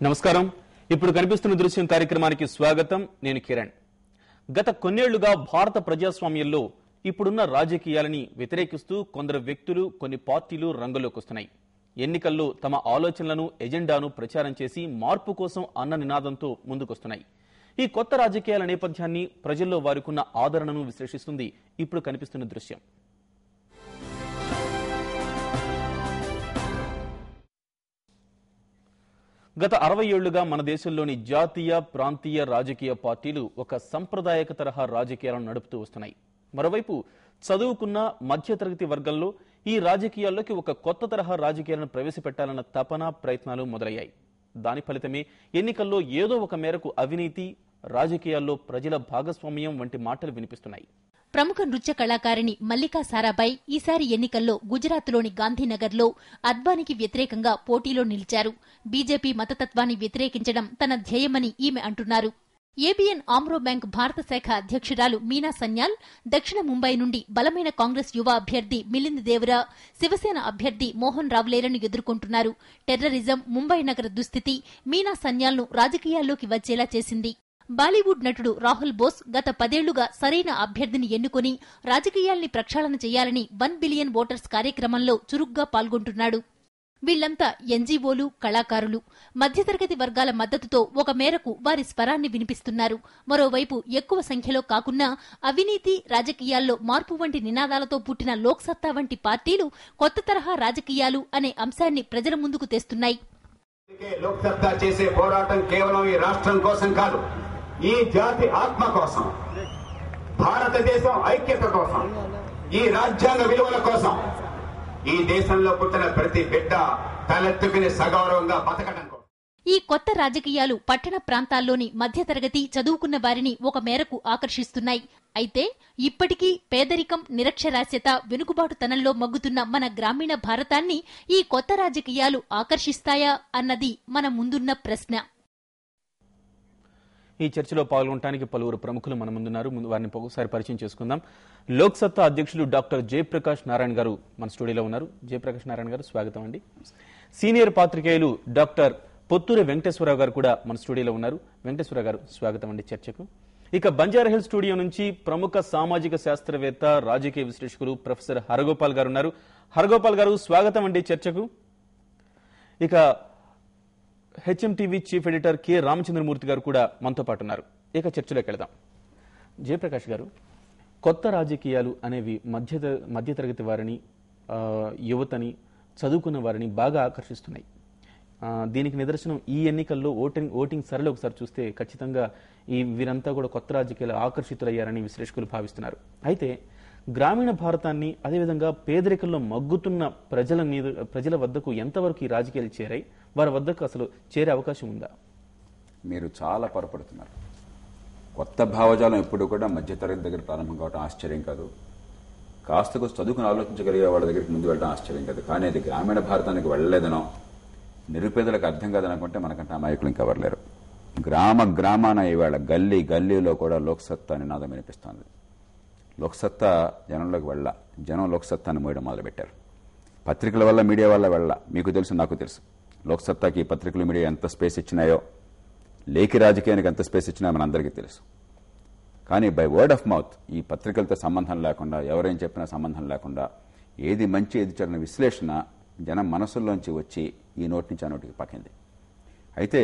నమస్కారం. ఇప్పుడు కనిపిస్తున్న దృశ్యం కార్యక్రమానికి స్వాగతం. నేను కిరణ్. గత కొన్నేళ్లుగా భారత ప్రజాస్వామ్యంలో ఇప్పుడున్న రాజకీయాలని వ్యతిరేకిస్తూ కొందరు వ్యక్తులు, కొన్ని పార్టీలు రంగంలోకి వస్తున్నాయి. ఎన్నికల్లో తమ ఆలోచనలను, ఎజెండాను ప్రచారం చేసి మార్పు కోసం అన్న నినాదంతో ముందుకొస్తున్నాయి. ఈ కొత్త రాజకీయాల నేపథ్యాన్ని, ప్రజల్లో వారికున్న ఆదరణను విశ్లేషిస్తుంది ఇప్పుడు కనిపిస్తున్న దృశ్యం. గత 60 ఏళ్లుగా మన దేశంలోని జాతీయ, ప్రాంతీయ రాజకీయ పార్టీలు ఒక సంప్రదాయక తరహా రాజకీయాలను నడుపుతూ వస్తున్నాయి. మరోవైపు చదువుకున్న మధ్యతరగతి వర్గంలో ఈ రాజకీయాల్లోకి ఒక కొత్త తరహా రాజకీయాలను ప్రవేశపెట్టాలన్న తపన, ప్రయత్నాలు మొదలయ్యాయి. దాని ఫలితమే ఎన్నికల్లో ఏదో ఒక మేరకు అవినీతి, రాజకీయాల్లో ప్రజల భాగస్వామ్యం వంటి మాటలు వినిపిస్తున్నాయి. ప్రముఖ నృత్య కళాకారిణి మల్లికా సారాభాయ్ ఈసారి ఎన్నికల్లో గుజరాత్లోని గాంధీనగర్లో అద్వానీకి వ్యతిరేకంగా పోటీలో నిలిచారు. బీజేపీ మతతత్వాన్ని వ్యతిరేకించడం తన ధ్యేయమని ఈమె అంటున్నారు. ఏబిఎన్ ఆమ్రో బ్యాంక్ భారత శాఖ అధ్యక్షురాలు మీనా సన్యాల్, దక్షిణ ముంబై నుండి బలమైన కాంగ్రెస్ యువ అభ్యర్థి మిలింద్ దేవరా, శివసేన అభ్యర్థి మోహన్ రావ్లేలను ఎదుర్కొంటున్నారు. టెర్రరిజం, ముంబై నగర దుస్థితి మీనా సన్యాల్ను రాజకీయాల్లోకి వచ్చేలా చేసింది. బాలీవుడ్ నటుడు రాహుల్ బోస్ గత 10 ఏళ్లుగా సరైన అభ్యర్థిని ఎన్నుకుని రాజకీయాల్ని ప్రక్షాళన చేయాలని 1 బిలియన్ ఓటర్స్ కార్యక్రమంలో చురుగ్గా పాల్గొంటున్నాడు. వీళ్లంతా ఎన్జీఓలు, కళాకారులు. మధ్యతరగతి వర్గాల మద్దతుతో ఒక మేరకు వారి స్వరాన్ని వినిపిస్తున్నారు. మరోవైపు ఎక్కువ సంఖ్యలో కాకున్నా అవినీతి, రాజకీయాల్లో మార్పు వంటి నినాదాలతో పుట్టిన లోక్సత్తా వంటి పార్టీలు కొత్త తరహా రాజకీయాలు అనే అంశాన్ని ప్రజల ముందుకు తెస్తున్నాయి. లోక్సత్తా చేసే పోరాటం కేవలం ఈ రాష్ట్రం కోసం కాదు, ఈ జాతి ఆత్మ కోసం, భారతదేశం ఐక్యత కోసం, ఈ రాజ్యాంగ విలువల కోసం, ఈ దేశంలో పుట్టిన ప్రతి బిడ్డ తలెత్తుకుని సగౌరవంగా బతకడం కోసం. ఈ కొత్త రాజకీయాలు పట్టణ ప్రాంతాల్లోని మధ్యతరగతి, చదువుకున్న వారిని ఒక మేరకు ఆకర్షిస్తున్నాయి. అయితే ఇప్పటికీ పేదరికం, నిరక్షరాస్యత, వెనుకబాటుతనంలో మగ్గుతున్న మన గ్రామీణ భారతాన్ని ఈ కొత్త రాజకీయాలు ఆకర్షిస్తాయా అన్నది మన ముందున్న ప్రశ్న. ఈ చర్చలో పాల్గొనడానికి పలువురు ప్రముఖులు మన ముందున్నారు. వారిని ఒకసారి పరిచయం చేసుకుందాం. లోక్సత్తా అధ్యక్షులు డాక్టర్ జయప్రకాష్ నారాయణ గారు మన స్టూడియోలో ఉన్నారు. జయప్రకాష్ నారాయణ గారు, స్వాగతం అండి. సీనియర్ పాత్రికేయులు డాక్టర్ పొత్తూరి వెంకటేశ్వరరావు గారు కూడా మన స్టూడియోలో ఉన్నారు. వెంకటేశ్వరరావు గారు, స్వాగతం అండి చర్చకు. ఇక బంజారాహిల్స్ స్టూడియో నుంచి ప్రముఖ సామాజిక శాస్త్రవేత్త, రాజకీయ విశ్లేషకులు ప్రొఫెసర్ హరగోపాల్ గారు ఉన్నారు. హరగోపాల్ గారు, స్వాగతం అండి చర్చకు. ఇక HMTV chief editor K Ramachandramurthy గారు కూడా మనతో పాటు ఉన్నారు. ఇక చర్చలోకి వెళదాం. జయప్రకాష్ గారు, కొత్త రాజకీయాలు అనేవి మధ్యతరగతి వారిని, యువతని, చదువుకున్న వారిని బాగా ఆకర్షిస్తున్నాయి. దీనికి నిదర్శనం ఈ ఎన్నికల్లో ఓటింగ్ సరళి ఒకసారి చూస్తే ఖచ్చితంగా వీరంతా కూడా కొత్త రాజకీయాలు ఆకర్షితులయ్యారని విశ్లేషకులు భావిస్తున్నారు. అయితే గ్రామీణ భారతాన్ని, అదేవిధంగా పేదరికంలో మగ్గుతున్న ప్రజల వద్దకు ఎంతవరకు ఈ రాజకీయాలు చేరాయి? వారి వద్దకు అసలు చేరే అవకాశం ఉందా? మీరు చాలా పొరపడుతున్నారు. కొత్త భావజాలం ఎప్పుడు కూడా మధ్యతరగతి దగ్గర ప్రారంభం కావడం ఆశ్చర్యం కాదు. కాస్త చదువుకుని ఆలోచించగలిగే వాళ్ళ దగ్గరికి ముందు వెళ్ళడం ఆశ్చర్యం కాదు. కానీ అది గ్రామీణ భారతానికి వెళ్ళలేదనో, నిరుపేదలకు అర్థం కాదనుకుంటే మనకంటే అమాయకులు ఇంకా ఎవరలేరు. గ్రామాన ఇవాళ గల్లీలో కూడా లోక్సత్తా నినాదం వినిపిస్తోంది. లోక్సత్తా జనంలోకి జనం లోక్సత్తాను మోయడం మొదలుపెట్టారు. పత్రికల వల్ల, మీడియా వల్ల మీకు తెలుసు, నాకు తెలుసు. లోక్సత్తాకి పత్రికలు, మీడియా ఎంత స్పేస్ ఇచ్చినాయో, లేఖి రాజకీయానికి ఎంత స్పేస్ ఇచ్చినా మనందరికీ తెలుసు. కానీ బై వర్డ్ ఆఫ్ మౌత్, ఈ పత్రికలతో సంబంధం లేకుండా, ఎవరేం చెప్పినా సంబంధం లేకుండా, ఏది మంచి ఏది చెడ్డ విశ్లేషణ జనం మనసుల్లోంచి వచ్చి ఈ నోటి నుంచి ఆ నోటికి పాకింది. అయితే